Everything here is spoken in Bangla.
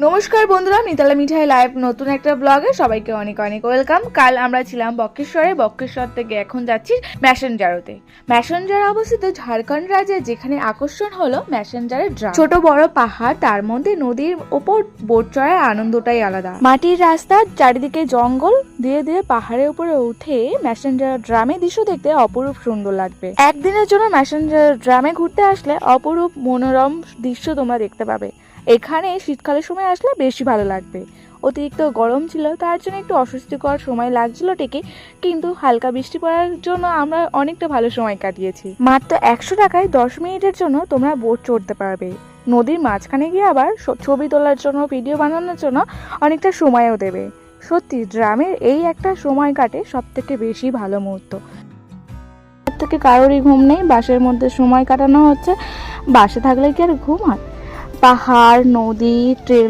নমস্কার বন্ধুরা, মিতালা মিঠাই লাইভ নতুন একটা ব্লগে সবাইকে অনেক অনেক ওয়েলকাম। কাল আমরা ছিলাম বক্রেশ্বর থেকে এখন যাচ্ছি ম্যাসেঞ্জারোতে। ম্যাসেঞ্জার অবস্থিত ঝাড়খণ্ড রাজ্যের, যেখানে আকর্ষণ হলো ম্যাসেঞ্জারের ড্রাম। ছোট বড় পাহাড়, তার মধ্যে নদীর ওপর বোট চড়ার আনন্দটাই আলাদা। মাটির রাস্তা, চারিদিকে জঙ্গল, ধীরে ধীরে পাহাড়ের উপরে উঠে ম্যাসেঞ্জার ড্রামের দৃশ্য দেখতে অপরূপ সুন্দর লাগবে। একদিনের জন্য ম্যাসেঞ্জার ড্রামে ঘুরতে আসলে অপরূপ মনোরম দৃশ্য তোমরা দেখতে পাবে। এখানে শীতকালের সময় আসলে বেশি ভালো লাগবে। অতিরিক্ত গরম ছিল, তার জন্য একটু অস্বস্তিকর সময় লাগছিল ঠিকই, কিন্তু হালকা বৃষ্টি পড়ার জন্য আমরা অনেকটা ভালো সময় কাটিয়েছি। মাত্র 100 টাকায় 10 মিনিটের জন্য তোমরা বোট চড়তে পারবে। নদীর মাঝখানে গিয়ে আবার ছবি তোলার জন্য, ভিডিও বানানোর জন্য অনেকটা সময়ও দেবে। সত্যি ড্রামের এই একটা সময় কাটে সব থেকে বেশি ভালো মুহূর্ত। থেকে কারোরই ঘুম নেই, বাসের মধ্যে সময় কাটানো হচ্ছে। বাসে থাকলে কি আর ঘুম হয়? পাহাড়, নদী, ট্রেন